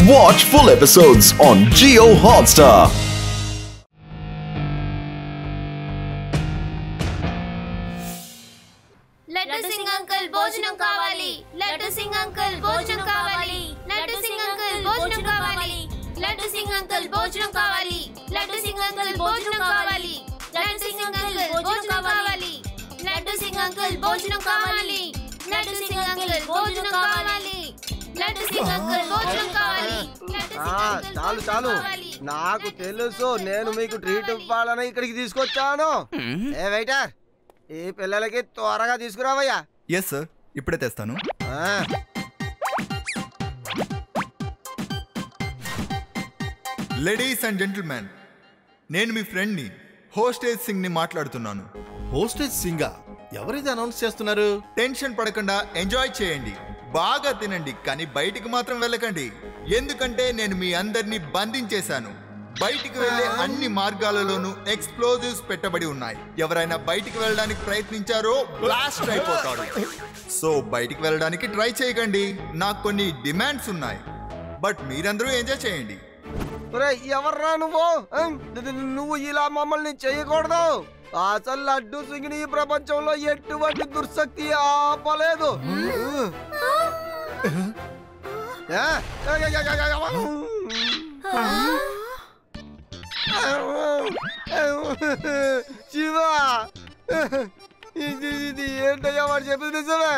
Watch full episodes on Jio Hotstar. Laddu Singh uncle భోజనం కావాలి. Laddu Singh uncle భోజనం కావాలి. లడ్డు సింగ్ అంకుల్ భోజనం కావాలి. లడ్డు సింగ్ అంకుల్ భోజనం కావాలి. లడ్డు సింగ్ అంకుల్ భోజనం కావాలి. లడ్డు సింగ్ అంకుల్ భోజనం కావాలి. లడ్డు సింగ్ అంకుల్ భోజనం కావాలి. లడ్డు సింగ్ అంకుల్ భోజనం కావాలి. లడ్డు సింగ్ అంకుల్ భోజనం కావాలి. చాలు చాలు, నాకు తెలుసు నేను మీకు ట్రీట్ ఇవ్వాలని ఇక్కడికి తీసుకొచ్చాను. ఏ వెయిటర్, ఈ పిల్లలకి త్వరగా తీసుకురావయ్యా. ఎస్ సార్, ఇప్పుడే తెస్తాను. లేడీస్ అండ్ జెంటిల్మెన్, నేను మీ ఫ్రెండ్ని హోస్టేజ్ సింగ్ ని మాట్లాడుతున్నాను. హోస్టేజ్ సింగా? ఎవరైతే అనౌన్స్ చేస్తున్నారు? టెన్షన్ పడకుండా ఎంజాయ్ చేయండి, బాగా తినండి, కానీ బయటికి మాత్రం వెళ్ళకండి. ఎందుకంటే నేను మీ అందరినీ బంధించేశాను. బయటికి వెళ్లే అన్ని మార్గాలలోనూ ఎక్స్ప్లోజివ్స్ పెట్టబడి ఉన్నాయి. ఎవరైనా బయటికి వెళ్ళడానికి ప్రయత్నించారో బ్లాస్ట్ అయిపోతాడు. సో బయటికి వెళ్ళడానికి ట్రై చేయకండి. నాకు కొన్ని డిమాండ్స్ ఉన్నాయి, బట్ మీరందరూ ఎంజాయ్ చేయండి. ఎవర్రా నువ్వు? నువ్వు ఇలా మమ్మల్ని చేయకూడదు. అసలు లడ్డు సింగ్ ఈ ప్రపంచంలో ఎటువంటి దుర్శక్తి ఆపలేదు. శివ, ఇది ఏంటయ్యా వాడు చెప్పింది నిజమే?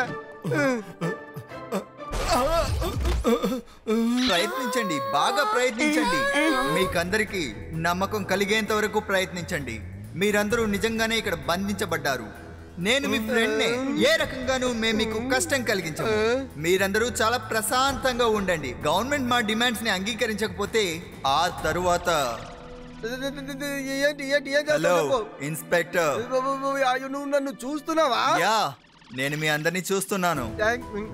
ప్రయత్నించండి, బాగా ప్రయత్నించండి. మీకందరికి నమ్మకం కలిగేంత వరకు ప్రయత్నించండి. మీరందరూ నిజంగానే ఇక్కడ బంధించబడ్డారు. నేను మీ ఫ్రెండ్నే. ఏ రకంగానూ మేము మీకు కష్టం కలిగించము. మీరందరూ చాలా ప్రశాంతంగా ఉండండి. గవర్నమెంట్ మా డిమాండ్స్ ని అంగీకరించకపోతే ఆ తరువాత హలో ఇన్స్పెక్టర్, నువ్వు నన్ను చూస్తున్నావా? యా, నేను మీ అందరినీ చూస్తున్నాను,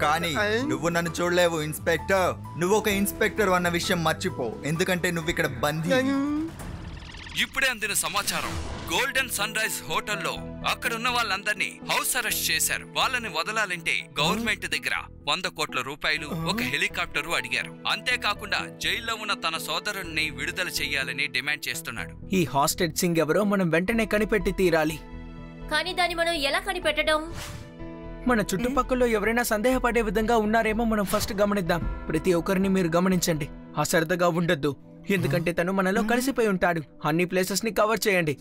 కానీ నువ్వు నన్ను చూడలేవు ఇన్స్పెక్టర్. నువ్వు ఒక ఇన్స్పెక్టర్ అన్న విషయం మర్చిపో, ఎందుకంటే నువ్వు ఇక్కడ బందీ. ఇప్పుడే అందిన సమాచారం, గోల్డెన్ సన్ రైజ్ హోటల్లో అక్కడున్న వాళ్ళందరినీ హౌస్ అరెస్ట్ చేశారు. వాళ్ళని వదలాలంటే గవర్నమెంట్ దగ్గర 100 కోట్ల రూపాయలు, ఒక హెలికాప్టరు అడిగారు. అంతేకాకుండా జైల్లో ఉన్న తన సోదరుణ్ణి విడుదల చెయ్యాలని డిమాండ్ చేస్తున్నాడు. ఈ హాస్టెడ్ సింగ్ ఎవరో మనం వెంటనే కనిపెట్టి తీరాలి. కానీ దాన్ని మనం ఎలా కనిపెట్టడం? మన చుట్టుపక్కల ఎవరైనా సందేహపడే విధంగా ఉన్నారేమో మనం ఫస్ట్ గమనిద్దాం. ప్రతి ఒక్కరిని మీరు గమనించండి, అశ్రద్ధగా ఉండొద్దు, ఎందుకంటే తను మనలో కలిసిపోయి ఉంటాడు. అన్ని ప్లేసెస్ ని కవర్ చేయండి.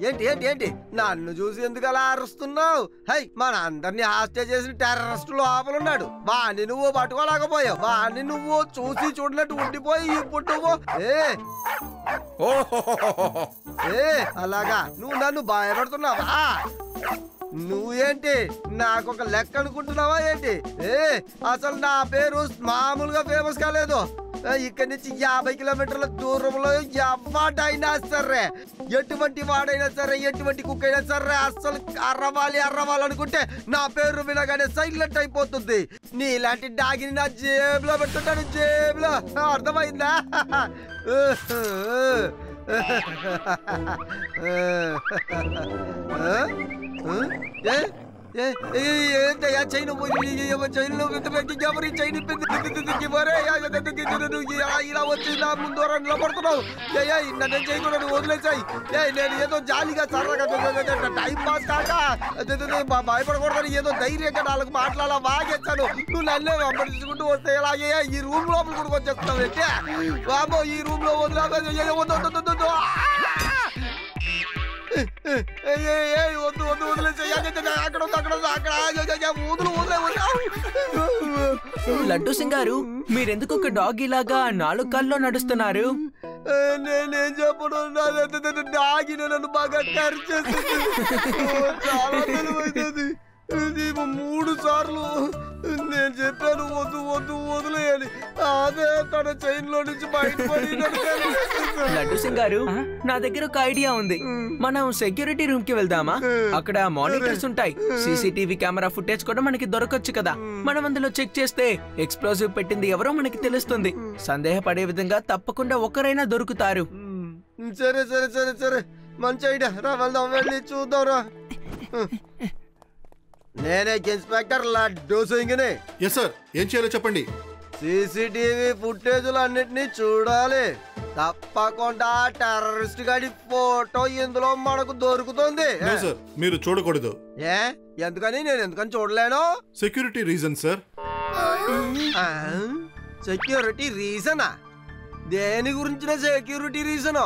ఏంటి ఏంటి ఏంటి నన్ను చూసి ఎందుకు అలా అరుస్తున్నావు? హై, మన అందరినీ హాస్టేజ్ చేసిన టెర్రరిస్ట్ లోపలున్నాడు. వాణ్ణి నువ్వు పట్టుకోలేకపోయావు. వాణ్ణి నువ్వు చూసి చూడనట్టు ఉండిపోయి ఇప్పుడు నువ్వు అలాగా నువ్వు నన్ను భయపడుతున్నావా? నువ్వేంటి నాకొక లెక్క అనుకుంటున్నావా ఏంటి? అసలు నా పేరు మామూలుగా ఫేమస్ కాలేదు. ఇక్కడి నుంచి 50 కిలోమీటర్ల దూరంలో ఎవడైనా సరే, ఎటువంటి వాడైనా సరే, ఎటువంటి కుక్క అయినా సరే, అసలు అర్రవాలనుకుంటే నా పేరు వినగానే సైలెంట్ అయిపోతుంది. నీలాంటి డాగిని నా జేబులో పెట్టుకుంటాను, జేబులో. అర్థమైందా? ఏంటయ్యా చైన్ చైన్లో ఎవరి చైన్ ఇలా వచ్చి నా ముందు నిలబడుతున్నావు? నన్ను చేయకూడదు, వదిలేసాయి. నేను ఏదో జాలీగా సరగా టైం పాస్ కాక భయపడకూడదని ఏదో ధైర్యంగా వాళ్ళకి మాట్లాడాలా వాగేస్తాను. నువ్వు నన్నే వెంబడించుకుంటూ వస్తే ఎలాగే ఈ రూమ్ లోపల కూడా వచ్చేస్తున్నావు అంటే బాబో, ఈ రూమ్ లో వదిలే వద్దు వద్దు వదిలేసి లడ్డు సింగ్ గారు, మీరెందుకు ఒక డాగ్ ఇలాగా 4 కాల్లో నడుస్తున్నారు? నేనేం చెప్పడం, డాగి నన్ను బాగా టెర్ చేస్తుంది. చాలా తెలివైతుంది. 3 సార్లు నేను చెప్పాను వద్దు వద్దు వదిలేయాలి. అదే తన చైన్ లో నుంచి బయటపడి లడ్డు సింగ్ గారు, నా దగ్గర ఒక ఐడియా ఉంది. మనం సెక్యూరిటీ రూమ్ కి వెళ్దామా? అక్కడ మానిటర్స్ ఉంటాయి, సీసీటీవీ కెమెరా ఫుటేజ్ కూడా మనకి దొరకొచ్చు కదా. మనం అందులో చెక్ చేస్తే ఎక్స్ప్లోజివ్ పెట్టింది ఎవరో మనకి తెలుస్తుంది. సందేహపడే విధంగా తప్పకుండా ఒకరైనా దొరుకుతారు. సరే సరే సరే సరే మంచి ఐడియా రా వెళ్దాం వెళ్ళి చూద్దాం రా నేనే ఇన్స్పెక్టర్ లడ్డు సింగ్ని ఎస్ సార్ ఏం చేయాలో చెప్పండి సీసీటీవీ ఫుటేజ్లు అన్నిటినీ చూడాలి తప్పకుండా టెర్రరిస్ట్ గాడి ఫోటో ఇందులో మనకు దొరుకుతుంది సార్ మీరు చూడకూడదు ఏ ఎందుకని నేను ఎందుకని చూడలేను సెక్యూరిటీ రీజన్ సార్ సెక్యూరిటీ రీజనా దేని గురించిన సెక్యూరిటీ రీజన్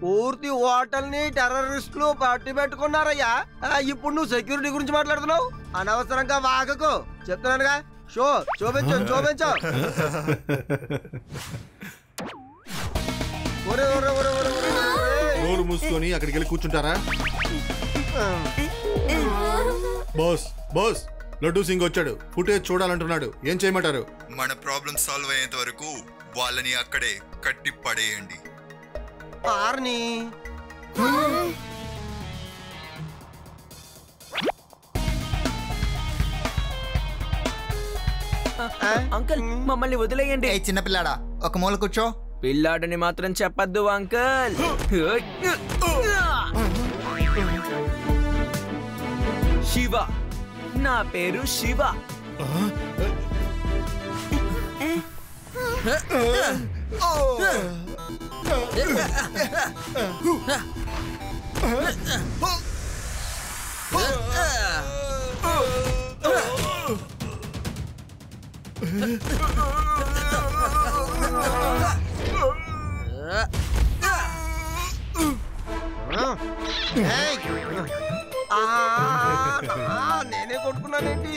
పూర్తి హోటల్ ని టెర్రరిస్టులు పట్టి పెట్టుకున్నారయ్యా ఇప్పుడు నువ్వు సెక్యూరిటీ గురించి మాట్లాడుతున్నావు అనవసరంగా వాగకు చెప్తున్నానుగా షో చూపించు చూపించు నోరు మూసుకొని అక్కడికి వెళ్ళి కూర్చుంటారా బాస్ బాస్ లడ్డు సింగ్ వచ్చాడు ఫుటేజ్ చూడాలంటున్నాడు ఏం చేయమంటారు మన ప్రాబ్లం సాల్వ్ అయ్యేంత వరకు వాళ్ళని అక్కడే కట్టి పడేయండి పార్ని అంకుల్ మమ్మల్ని వదిలేయండి చిన్న పిల్లాడా ఒక మూల కూర్చో పిల్లాడని మాత్రం చెప్పద్దు అంకుల్ శివ నా పేరు శివ నేనే కొట్టుకున్నానేంటి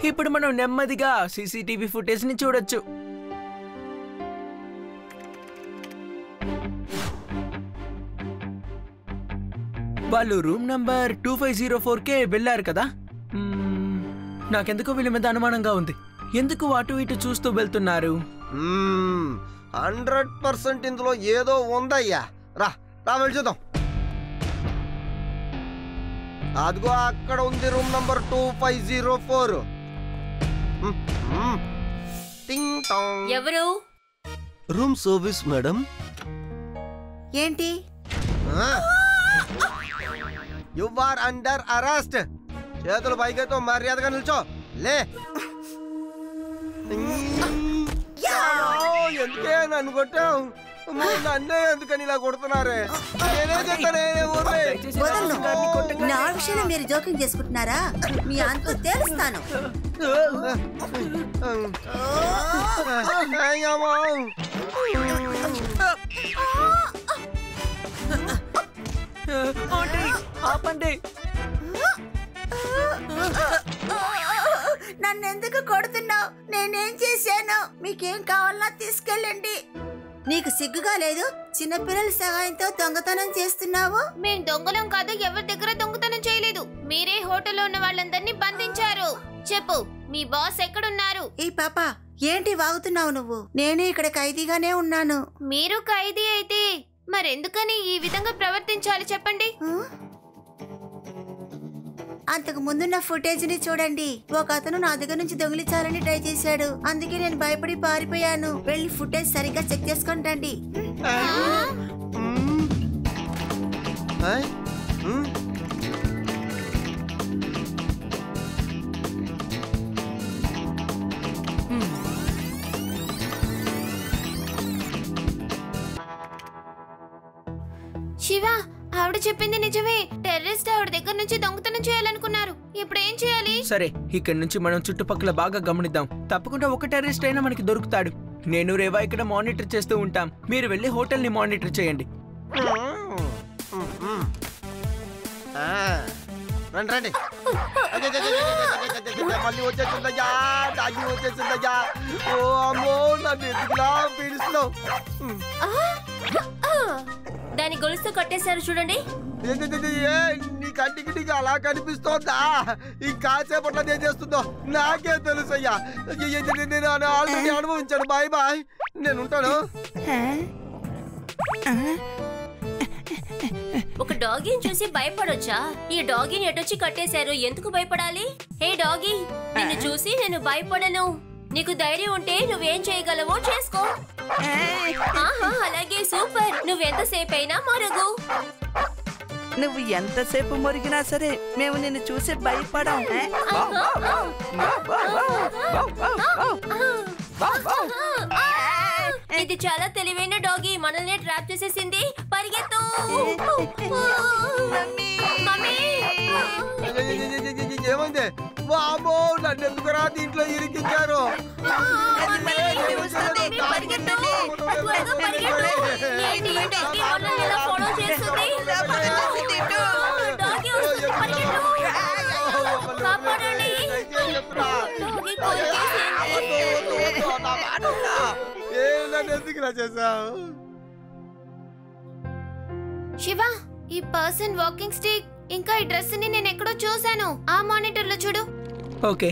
ఇప్పుడు మనం నెమ్మదిగా సీసీటీవీ ఫుటేజ్ ని చూడొచ్చు వాళ్ళు రూమ్ నంబర్ 2504కే వెళ్ళారు కదా నాకెందుకో వీళ్ళ మీద అనుమానంగా ఉంది ఎందుకు అటు ఇటు చూస్తూ వెళ్తున్నారు 100% ఇందులో ఏదో ఉందయ్యా రా రా వెళ్ళి చూద్దాం అదిగో అక్కడ ఉంది రూమ్ నంబర్ 2504 ఎవరు రూమ్ సర్వీస్ మేడం ఏంటి యు ఆర్ అండర్ అరెస్ట్ చేతులు పైకెత్తో మర్యాదగా నిల్చో లే ఎందుకే నన్ను కొట్టావు నన్నే ఎందుకని ఇలా కొడుతున్నారే నా విషయంలో మీరు జోక్యం చేసుకుంటున్నారా మీ అంత తెలుస్తాను ఆపండి నన్నెందుకు కొడుతున్నావు నేనేం చేశాను మీకేం కావాలన్నా తీసుకెళ్ళండి నీకు సిగ్గుగా లేదు చిన్నపిల్లల సహాయంతో దొంగతనం చేస్తున్నావు మేము దొంగలం కాదు ఎవరి దగ్గర దొంగతనం చేయలేదు మీరే హోటల్లో ఉన్న వాళ్ళందరినీ బంధించారు చెప్పు మీ బాస్ ఎక్కడున్నారు ఈ పాప ఏంటి వాగుతున్నావు నువ్వు నేను ఇక్కడ ఖైదీగానే ఉన్నాను మీరు ఖైదీ అయితే మరెందుకని ఈ విధంగా ప్రవర్తించాలి చెప్పండి అంతకు ముందున్న ఫుటేజ్ ని చూడండి ఒక అతను నా దగ్గర నుంచి దొంగిలించాలని ట్రై చేశాడు అందుకే నేను భయపడి పారిపోయాను వెళ్ళి ఫుటేజ్ సరిగ్గా చెక్ చేసుకొని రండి శివ ఆవిడ చెప్పింది నిజమే టెర్రరిస్ట్ ఆవిడ దగ్గర నుంచి దొంగతనం చేయాలనుకున్నారు ఇప్పుడు ఏం చేయాలి సరే ఇక్కడ నుంచి మనం చుట్టుపక్కల బాగా గమనిద్దాం తప్పకుండా ఒక టెర్రరిస్ట్ అయినా మనకి దొరుకుతాడు నేను రేవా ఇక్కడ మానిటర్ చేస్తూ ఉంటాం మీరు వెళ్ళి హోటల్ ని మానిటర్ చేయండి రండి రండి మళ్ళీ వచ్చేసిందయ్యా డాగి వచ్చేసిందయ్యా ఓ అమ్మో నన్ను ఎందుకులా పీడిస్తున్నావు దాని గొలుసు కొట్టేశారు చూడండి నీ కంటికి నీకు అలా కనిపిస్తోందా ఇంకాసేపట్లో ఏం చేస్తుందో నాకే తెలుసు అయ్యా నేను ఆల్రెడీ అనుభవించాను బాయ్ బాయ్ నేను ఉంటాను ఒక డాగీని చూసి భయపడొచ్చా ఈ డాగీని ఎటొచ్చి కట్టేశారు ఎందుకు భయపడాలి హే డాగీ నిన్ను చూసి నేను భయపడను. నీకు ధైర్యం ఉంటే నువ్వేం చేయగలవో చేసుకో. ఆహా, అలాగే సూపర్. నువ్వెంతసేపు అయినా మరుగు. నువ్వు ఎంతసేపు మురిగినా సరే మేము నిన్ను చూసి భయపడం. ఇది చాలా తెలివైన డాగి, మనల్ని ట్రాప్ చేసేసింది. పరిగెత్తు. ఏమైంది? వామ్మో, నన్ను ఎందుకురా దీంట్లో ఇరికించారు? శివ, ఈ పర్సన్ వాకింగ్ స్టిక్ ఇంకా ఈ డ్రెస్ ని నేను ఎక్కడో చూసాను. ఆ మానిటర్ లో చూడు. ఓకే.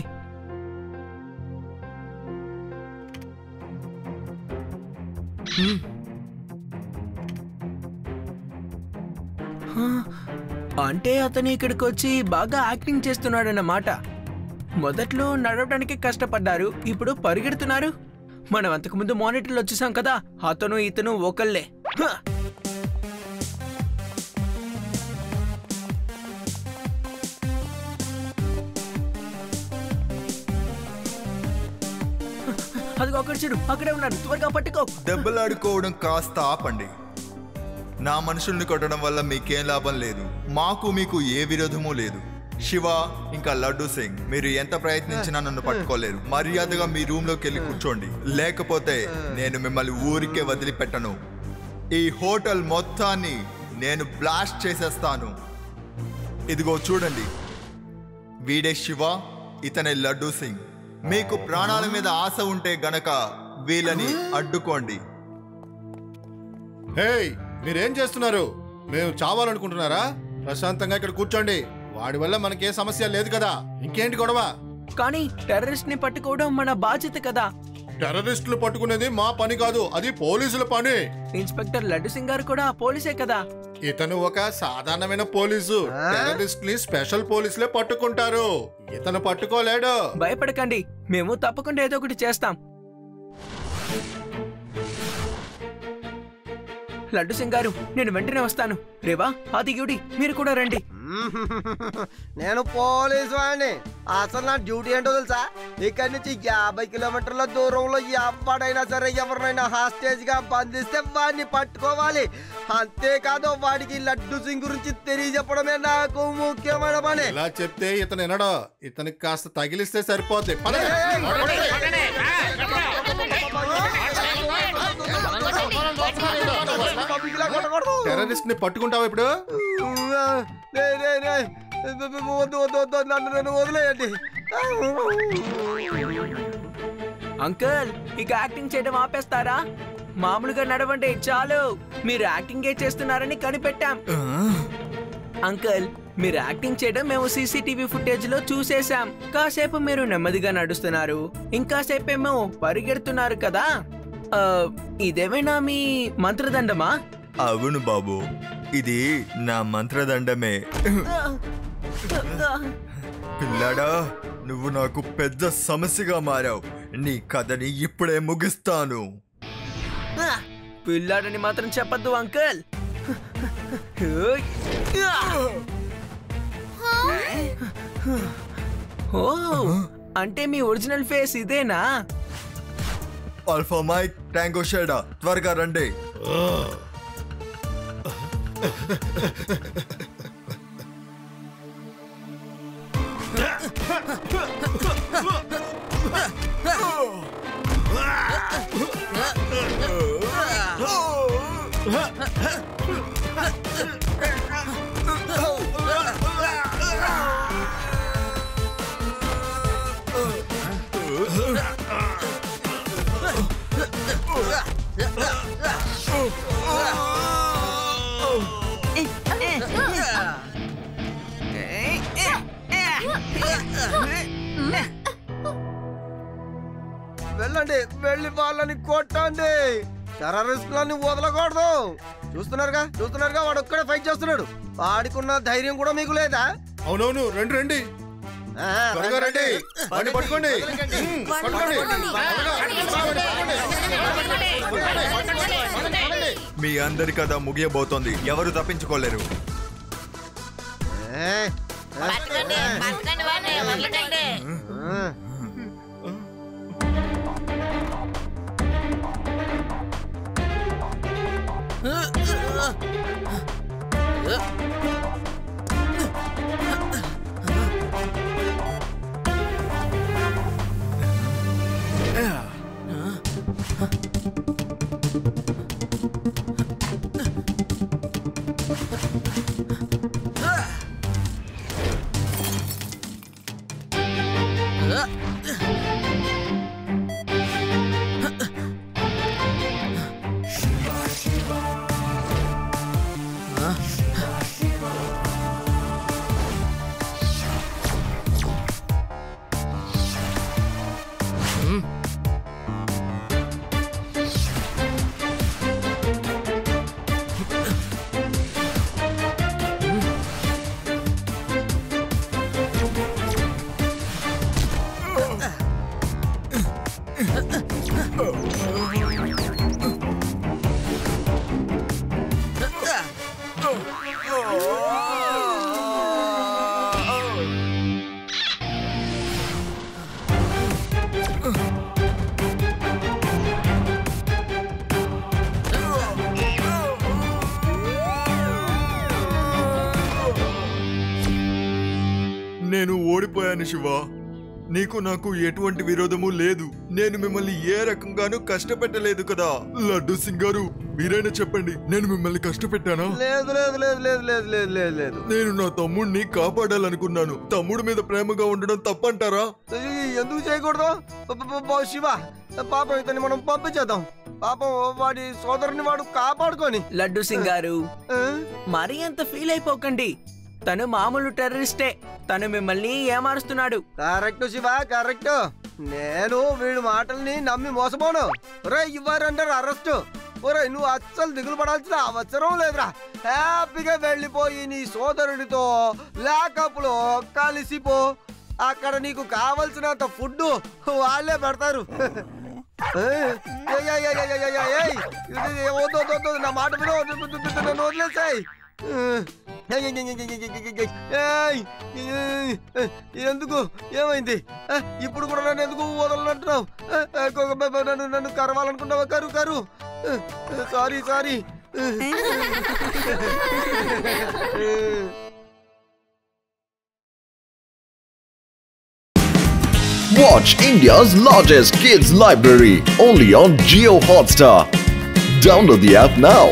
అంటే అతను ఇక్కడికి వచ్చి బాగా యాక్టింగ్ చేస్తున్నాడన్నమాట. మొదట్లో నడవడానికి కష్టపడ్డారు, ఇప్పుడు పరిగెడుతున్నారు. మనం అంతకుముందు మానిటర్లో వచ్చేసాం కదా, అతను ఇతను ఒకళ్ళే. అది ఒకటి చూడు, అక్కడే ఉన్నాడు. త్వరగా పట్టుకో. దెబ్బలాడుకోవడం కాస్త ఆపండి. నా మనుషుల్ని కొట్టడం వల్ల మీకేం లాభం లేదు. మాకు మీకు ఏ విరోధమూ లేదు. శివ ఇంకా లడ్డూ సింగ్, మీరు ఎంత ప్రయత్నించినా నన్ను పట్టుకోలేరు. మర్యాదగా మీ రూమ్ లోకి వెళ్ళి కూర్చోండి, లేకపోతే నేను మిమ్మల్ని ఊరికే వదిలిపెట్టను. ఈ హోటల్ మొత్తాన్ని నేను బ్లాస్ట్ చేసేస్తాను. ఇదిగో చూడండి, వీడే శివ, ఇతనే లడ్డూ సింగ్. మీకు ప్రాణాల మీద ఆశ ఉంటే గనక వీళ్ళని అడ్డుకోండి. హేయ్, మీరేం చేస్తున్నారు? మేము చావాలనుకుంటున్నారా? ప్రశాంతంగా ఇక్కడ కూర్చోండి. వాడి వల్ల మనకే సమస్య లేదు కదా, ఇంకేంటి గొడవ? కానీ టెర్రరిస్ట్ ని పట్టుకోవడం మన బాధ్యత కదా. టెర్రరిస్టులు పట్టుకునేది మా పని కాదు, అది పోలీసుల పని. ఇన్స్పెక్టర్ లడ్డు సింగ్ గారు కూడా పోలీసే కదా. ఇతను ఒక సాధారణమైన పోలీసు. టెర్రరిస్ట్ ని స్పెషల్ పోలీసులే పట్టుకుంటారు. ఇతను పట్టుకోలేడు. భయపడకండి, మేము తప్పకుండా ఏదో ఒకటి చేస్తాం. లడ్డు సింగ్ గారు, నేను వెంటనే వస్తాను. రేవా, ఆదిగుడి, మీరు కూడా రండి. నేను పోలీసు వాడిని. అసలు నా డ్యూటీ ఏంటో తెలుసా? ఇక్కడి నుంచి 50 కిలోమీటర్ల దూరంలో ఎవడైనా సరే ఎవరినైనా హాస్టేజ్ గా బంధిస్తే వాడిని పట్టుకోవాలి. అంతేకాదు, వాడికి లడ్డు సింగ్ గురించి తెలియజెప్పడమే నాకు ముఖ్యమైన పని. ఇలా చెప్తే ఇతను వినడు. ఇతనికి కాస్త తగిలిస్తే సరిపోద్ది. టెర్రరిస్ట్ ని పట్టుకుంటావా ఇప్పుడు? నన్ను వదిలేయండి. అంకుల్, ఇక యాక్టింగ్ చేయడం ఆపేస్తారా? మామూలుగా నడవండి చాలు. మీరు యాక్టింగే చేస్తున్నారని కనిపెట్టాం. అంకుల్, మీరు యాక్టింగ్ చేయడం మేము సీసీటీవీ ఫుటేజ్ లో చూసేశాం. కాసేపు మీరు నెమ్మదిగా నడుస్తున్నారు, ఇంకాసేపేమో పరిగెడుతున్నారు కదా. ఇదేమైనా మీ మంత్రదండమా? అవును బాబు, ఇది నా మంత్రదండమే. పిల్లాడా, నువ్వు నాకు పెద్ద సమస్యగా మారావు. నీ కథని ఇప్పుడే ముగిస్తాను. పిల్లాడని మాత్రం చెప్పద్దు అంకుల్. ఓ, అంటే మీ ఒరిజినల్ ఫేస్ ఇదేనా? ఆల్ఫా మైక్ టాంగో షేడా, త్వరగా రండి. వెళ్ళండి, వెళ్ళి వాళ్ళని కొట్టండి. టెర్రరిస్టులని వదలకూడదు. చూస్తున్నారుగా వాడు ఒక్కడే ఫైట్ చేస్తున్నాడు. వాడికున్న ధైర్యం కూడా మీకు లేదా? అవునవును, రండి రండి. త్వరగా రండి, వాడిని పట్టుకోండి. మీ అందరి కథ ముగియబోతోంది, ఎవరు తప్పించుకోలేరు. నేను ఓడిపోయాను శివ. నీకు నాకు ఎటువంటి విరోధము లేదు. నేను మిమ్మల్ని ఏ రకంగానూ కష్టపెట్టలేదు కదా. లడ్డు సింగ్ గారు, మీరైనా చెప్పండి, నేను మిమ్మల్ని కష్టపెట్టానా? లేదు లేదు లేదు లేదు లేదు లేదు లేదు లేదు. నేను నా తమ్ముడిని కాపాడాలనుకున్నాను. తమ్ముడి మీద ప్రేమగా ఉండడం తప్పంటారా? ఎందుకు చేయకూడదు? శివ, పాపం ఇతన్ని మనం పంపించేద్దాం. పాపం వాడి సోదరుని వాడు కాపాడుకొని. లడ్డు సింగ్ గారు, మరీ అంత ఫీల్ అయిపోకండి. తను మామూలు టెర్రరిస్టే. తను మిమ్మల్ని ఏమారుస్తున్నాడు. Correct Shiva, correct. నేను వీడి మాటల్ని నమ్మి మోసపోను. ఒరే, ఇవ్వరంటారు అరెస్ట్. ఒరే, నువ్వు అస్సలు దిగులు పడాల్సిన అవసరం లేదురా. హ్యాపీగా వెళ్ళిపోయి నీ సోదరుడితో లాకప్ లో కలిసిపో. అక్కడ నీకు కావలసినంత ఫుడ్ వాళ్ళే పెడతారు. నా మాట నన్ను వదిలేసాయి. ఎందుకు, ఏమైంది? ఇప్పుడు కూడా నన్ను ఎందుకు వదలనంటున్నావు? నన్ను కరవాలనుకుంటావా? కరు. Sorry. Watch India's largest kids library only on Jio Hotstar. Download the app now.